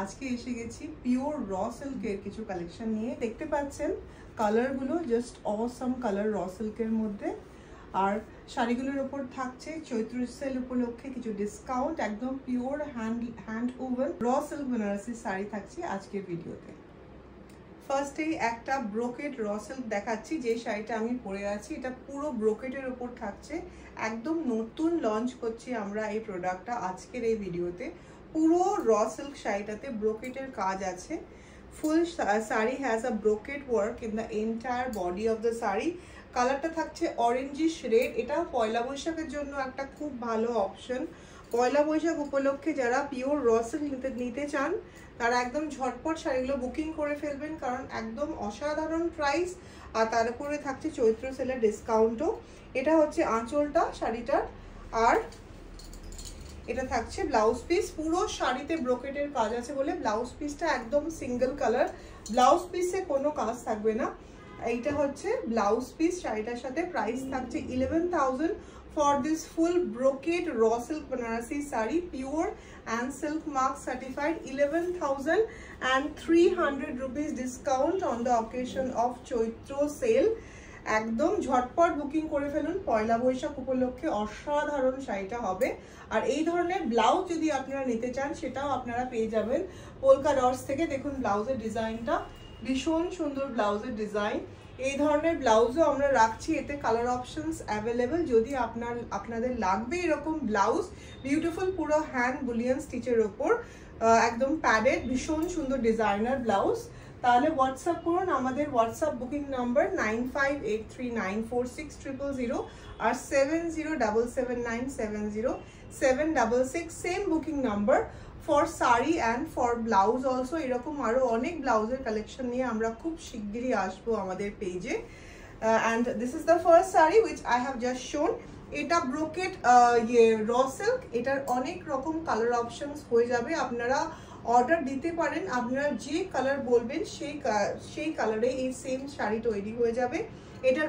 আজকে এসে গেছি পিওর র সিল্কের কিছু কালেকশন নিয়ে। দেখতে পাচ্ছেন কালারগুলো জাস্ট অসাম কালার র সিল্কের মধ্যে। আর শাড়িগুলোর ওপর থাকছে চৈত্র সেল উপলক্ষে কিছু ডিসকাউন্ট। একদম pure hand woven raw silk Banarasi sari থাকছে আজকের ভিডিওতে। ফার্স্টেই একটা ব্রোকেড র সিল্ক দেখাচ্ছি, যে শাড়িটা আমি পরে আছি এটা পুরো ব্রোকেটের ওপর থাকছে। একদম নতুন লঞ্চ করছি আমরা এই প্রোডাক্টটা আজকের এই ভিডিওতে। পুরো র সিল্ক শাড়িটাতে ব্রোকেটের কাজ আছে। Full sari has a brocade work in the entire body of the sari. কালারটা থাকছে অরেঞ্জিশ রেড। এটা পয়লা বৈশাখের জন্য একটা খুব ভালো অপশন। পয়লা বৈশাখ উপলক্ষে যারা পিওর র সিল্ক নিতে চান তারা একদম ঝটপট শাড়িগুলো বুকিং করে ফেলবেন, কারণ একদম অসাধারণ প্রাইস। আর তার উপরে থাকছে চৈত্র সেলের ডিসকাউন্টও। এটা হচ্ছে আঁচলটা শাড়িটার, আর এটা থাকছে ব্লাউজ পিস। পুরো শাড়িতে ব্রোকেটের কাজ আছে বলে ব্লাউজ পিসটা একদম সিঙ্গেল কালার, ব্লাউজ পিসে কোনো কাজ থাকবে না। এইটা হচ্ছে ব্লাউজ পিস শাড়িটার সাথে। প্রাইস থাকছে 11,000 for this full brocade raw silk Banarasi sari, pure and silk mark certified. 11,300 rupees discount on the occasion of Choitro sale. একদম ঝটপট বুকিং করে ফেলুন, পয়লা বৈশাখ উপলক্ষে অসাধারণ শাড়িটা হবে। আর এই ধরনের ব্লাউজ যদি আপনারা নিতে চান সেটাও আপনারা পেয়ে যাবেন পোলকা ডটস থেকে। দেখুন ব্লাউজের ডিজাইনটা ভীষণ সুন্দর, ব্লাউজের ডিজাইন। এই ধরনের ব্লাউজও আমরা রাখছি, এতে কালার অপশনস অ্যাভেলেবেল। যদি আপনাদের লাগবে এরকম ব্লাউজ, বিউটিফুল পুরো হ্যান্ড বুলিয়ান স্টিচের ওপর, একদম প্যাডেড ভীষণ সুন্দর ডিজাইনার ব্লাউজ, তাহলে হোয়াটসঅ্যাপ করুন। আমাদের হোয়াটসঅ্যাপ বুকিং নাম্বার 9583946000 আর 7077970766, same booking number for sari and for blouse also. এরকম আরও অনেক ব্লাউজের কালেকশন নিয়ে আমরা খুব শিগগিরই আসবো আমাদের পেজে। And this is the first sari which I have just শোন। এটা ব্রোকেট র সিল্ক, এটার অনেক রকম কালার অপশনস হয়ে যাবে। আপনারা অর্ডার দিতে পারেন, আপনারা যে কালার বলবেন সেই কালারে এই সেম শাড়ি তৈরি হয়ে যাবে। এটা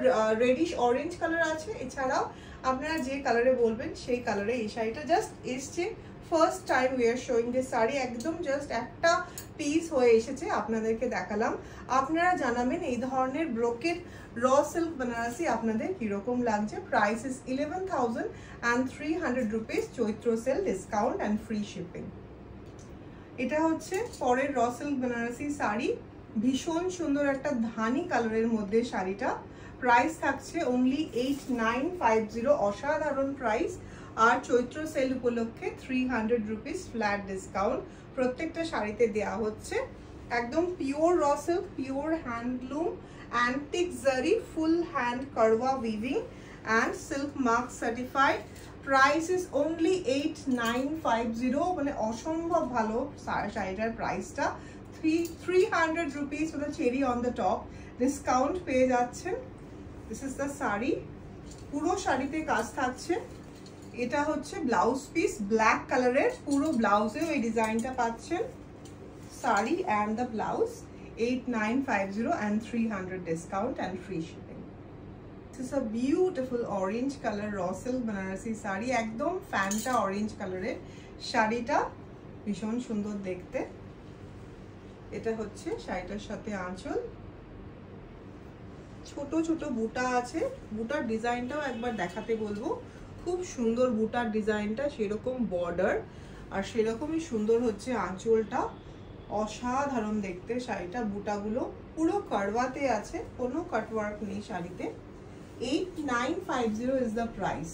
রেডিশ অরেঞ্জ কালার আছে, এছাড়াও আপনারা যে কালারে বলবেন সেই কালারে এই শাড়িটা জাস্ট এসছে। First time we are showing this sari, একদম জাস্ট একটা পিস হয়ে এসেছে, আপনাদেরকে দেখালাম। আপনারা জানাবেন এই ধরনের ব্রোকেট র সিল্ক বেনারসি আপনাদের কিরকম লাগছে। Price is 11,300 rupees, Chaitra sale discount and free shipping. এটা হচ্ছে পরের র সিল্ক বেনারসি শাড়ি, ভীষণ সুন্দর একটা ধানি কালারের মধ্যে শাড়িটা। প্রাইস থাকছে অনলি 8950, অসাধারণ প্রাইস। আর চৈত্র সেল উপলক্ষে 300 রুপিস ফ্ল্যাট ডিসকাউন্ট প্রত্যেকটা শাড়িতে দেওয়া হচ্ছে। একদম পিওর র silk, pure handloom, antique zari, full hand kadwa weaving and silk mark certified. Price is only 8950, মানে অসম্ভব ভালো শাড়িটার প্রাইসটা। 300 রুপিস হলো cherry on the top discount পেয়ে যাচ্ছেন। দিস ইজ দ্য শাড়ি, পুরো শাড়িতে কাজ থাকছে। এটা হচ্ছে ব্লাউজ পিস ব্ল্যাক কালারের, পুরো ব্লাউজেও এই ডিজাইনটা পাচ্ছেন। Sari and the blouse 8950 and 300 discount and free shipping. This is a beautiful orange color raw silk Banarasi sari, একদম ফ্যান্টা অরেঞ্জ কালারের শাড়িটা, ভীষণ সুন্দর দেখতে। এটা হচ্ছে শাড়িটার সাথে আঁচল, ছোট ছোট বুটা আছে। বুটার ডিজাইনটাও একবার দেখাতে বলবো, খুব সুন্দর বুটার ডিজাইনটা, সেরকম বর্ডার আর সেরকমই সুন্দর হচ্ছে আঁচলটা, অসাধারণ দেখতে শাড়িটা। বুটাগুলো পুরো কারওয়াতে আছে, কোনো কাটওয়ার্ক নেই শাড়িতে। 8950 is the price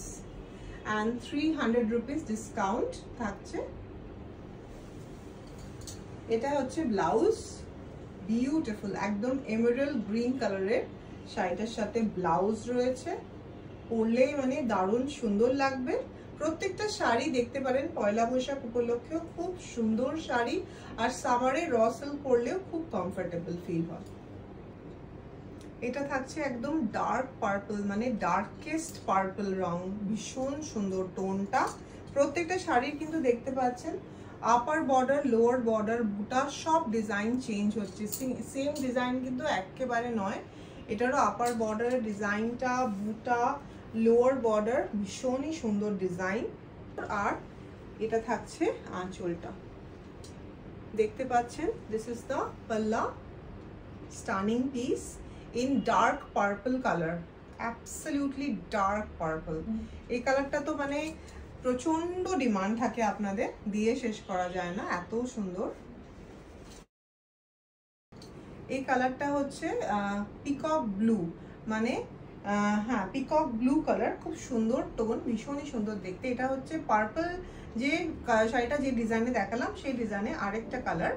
and 300 rupees discount থাকছে। এটা হচ্ছে ব্লাউজ, বিউটিফুল একদম এমেরাল্ড গ্রিন কালারের শাড়িটার সাথে ব্লাউজ রয়েছে। পরলেই মানে দারুণ সুন্দর লাগবে। প্রত্যেকটা শাড়ি দেখতে পারেন পয়লা বৈশাখ উপলক্ষেও খুব সুন্দর শাড়ি, আর সামারে র সিল্ক পরলেও খুব কমফোর্টেবল ফিল হয়। এটা থাকছে একদম ডার্ক পার্পল, মানে ডার্কেস্ট পার্পল রং, ভীষণ সুন্দর টোনটা। প্রত্যেকটা শাড়ির কিন্তু দেখতে পাচ্ছেন আপার বর্ডার, লোয়ার বর্ডার, বুটা সব ডিজাইন চেঞ্জ হচ্ছে, সেম ডিজাইন কিন্তু একেবারে নয়। এটারও আপার বর্ডারের ডিজাইনটা, বুটা, লোয়ার বর্ডার ভীষণই সুন্দর ডিজাইন। আর এটা থাকছে আঁচলটা, দেখতে পাচ্ছেন, দিস ইজ দ্য পাল্লা, stunning piece in dark purple colour, absolutely dark purple. এই কালারটা তো মানে প্রচন্ড ডিমান্ড থাকে আপনাদের, দিয়ে শেষ করা যায় না, এত সুন্দর। এই কালারটা হচ্ছে পিকক ব্লু, মানে হ্যাঁ পিকক ব্লু কালার, খুব সুন্দর টোন, ভীষণই সুন্দর দেখতে। এটা হচ্ছে পার্পল যে শাড়িটা যে ডিজাইনে দেখালাম সেই ডিজাইনে আরেকটা কালার,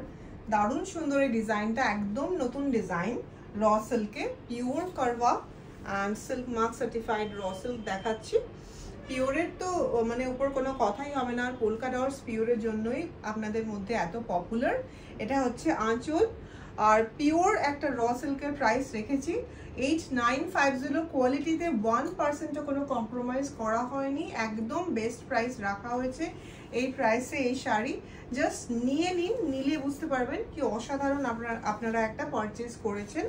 দারুণ সুন্দর এই ডিজাইনটা, একদম নতুন ডিজাইন, র সিল্কে, pure kadwa and silk mark certified raw silk দেখাচ্ছি। পিওরের তো মানে উপর কোনো কথাই হবে না, আর পোলকা ডটস পিওরের জন্যই আপনাদের মধ্যে এত পপুলার। এটা হচ্ছে আঁচল, আর পিওর একটা র সিল্কের প্রাইস রেখেছি 8950। কোয়ালিটিতে 1%ও কোনো কম্প্রোমাইজ করা হয়নি, একদম বেস্ট প্রাইস রাখা হয়েছে এই প্রাইসে। এই শাড়ি জাস্ট নিয়ে নিন, নিলে বুঝতে পারবেন কি অসাধারণ আপনারা একটা পারচেজ করেছেন।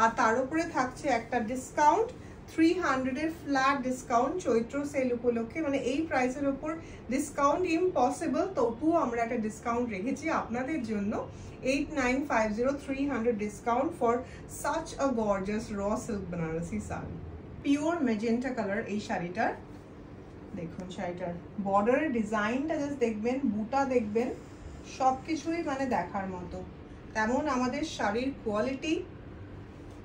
আর তার উপরে থাকছে একটা ডিসকাউন্ট, 300 এর ফ্ল্যাট ডিসকাউন্ট চৈত্র সেল উপলক্ষে, মানে এই প্রাইসের উপর ডিসকাউন্ট ইম্পসিবল, তবুও আমরা একটা ডিসকাউন্ট রেখেছি আপনাদের জন্য, 8950, 300 discount for such a gorgeous raw silk Banarasi sari. Pure magenta colour এই শাড়িটার, দেখুন শাড়িটার বর্ডারের ডিজাইনটা জাস্ট দেখবেন, বুটা দেখবেন, সব কিছুই মানে দেখার মতো, তেমন আমাদের শাড়ির quality.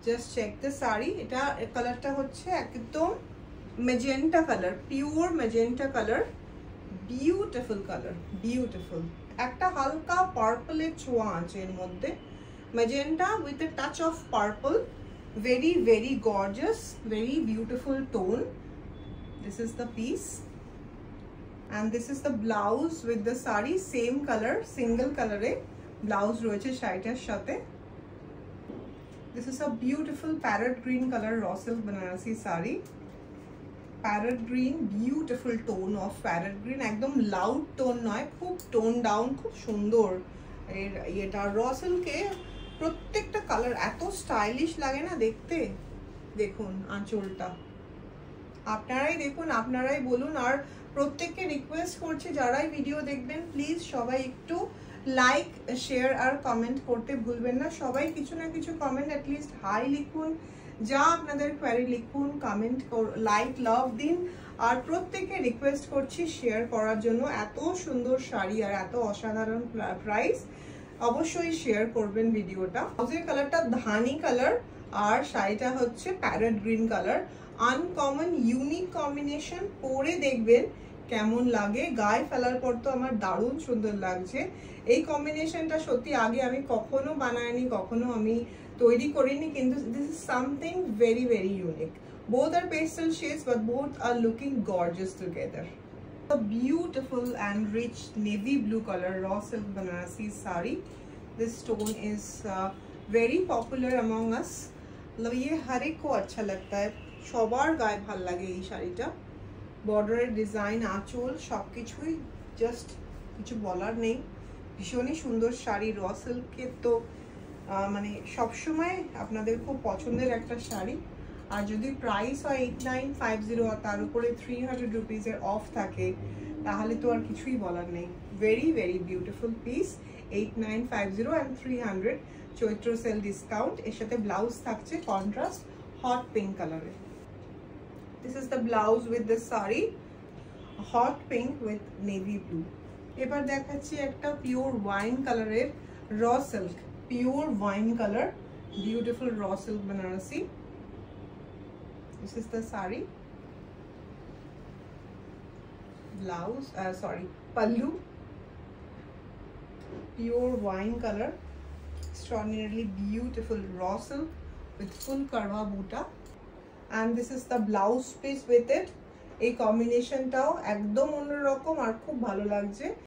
Just check the sari. এটা কালারটা হচ্ছে একদম magenta colour, pure magenta colour, beautiful colour, beautiful. একটা হালকা পার্পলের ছোঁয়া আছে এর মধ্যে, magenta with a touch of purple, very very gorgeous, very beautiful tone. This is the piece and this is the blouse with the sari, same color, single color e blouse royeche শাড়িটার সাথে। This is a beautiful parrot green color raw silk Banarasi sari, parrot green, beautiful tone of parrot green, একদম loud tone নয়, খুব tone down, খুব সুন্দর। এর এটা র সিল্কে প্রত্যেকটা কালার এত স্টাইলিশ লাগে না দেখতে। দেখুন আঁচলটা, আপনারাই দেখুন, আপনারাই বলুন। আর প্রত্যেককে রিকোয়েস্ট করছি যারাই ভিডিও দেখবেন প্লিজ সবাই একটু লাইক শেয়ার আর কমেন্ট করতে ভুলবেন না। সবাই কিছু না কিছু কমেন্ট, অ্যাটলিস্ট হাই লিখুন, যা আপনাদের কোয়ারি লিখুন, কমেন্ট লাইক লাভ দিন। আর প্রত্যেককে রিকোয়েস্ট করছি শেয়ার করার জন্য। এত সুন্দর শাড়ি আর এত অসাধারণ প্রাইস, অবশ্যই শেয়ার করবেন ভিডিওটা। ব্লাউজের কালারটা ধানি কালার আর শাড়িটা হচ্ছে parrot green colour, uncommon unique combination. পরে দেখবেন কেমন লাগে, গায়ে ফেলার পর তো আমার দারুণ সুন্দর লাগছে। এই কম্বিনেশনটা সত্যি আগে আমি কখনো বানাইনি, কখনো আমি তৈরি করিনি, কিন্তু this is something very very unique. Both are pastel shades but both are looking gorgeous together. A beautiful and rich navy blue color raw silk Banarasi sari. This stone is very popular among us. मतलब ये हर एक को अच्छा लगता है, সবার গায়ে ভালো লাগে এই শাড়িটা। বর্ডারের ডিজাইন, আঁচল, সবকিছুই জাস্ট কিছু বলার নেই, ভীষণই সুন্দর শাড়ি। র সিল্কের তো মানে সবসময় আপনাদের খুব পছন্দের একটা শাড়ি। আর যদি প্রাইস হয় 8950 আর তার উপরে 300 রুপিসের অফ থাকে, তাহলে তো আর কিছুই বলার নেই। Very very beautiful piece, 8950 and 300 Chaitra sale discount. এর সাথে ব্লাউজ থাকছে কন্ট্রাস্ট হট পিঙ্ক কালারের। This is the blouse with the sari, hot pink with navy blue. এবার দেখাচ্ছি একটা পিওর ওয়াইন কালারের raw silk, pure wine colour, beautiful raw silk Banarasi. This is the sari, blouse, pallu, pure wine color, extraordinarily beautiful raw silk with full karwa buta, and this is the blouse piece with it. এই কম্বিনেশনটাও একদম অন্যরকম আর খুব ভালো লাগছে।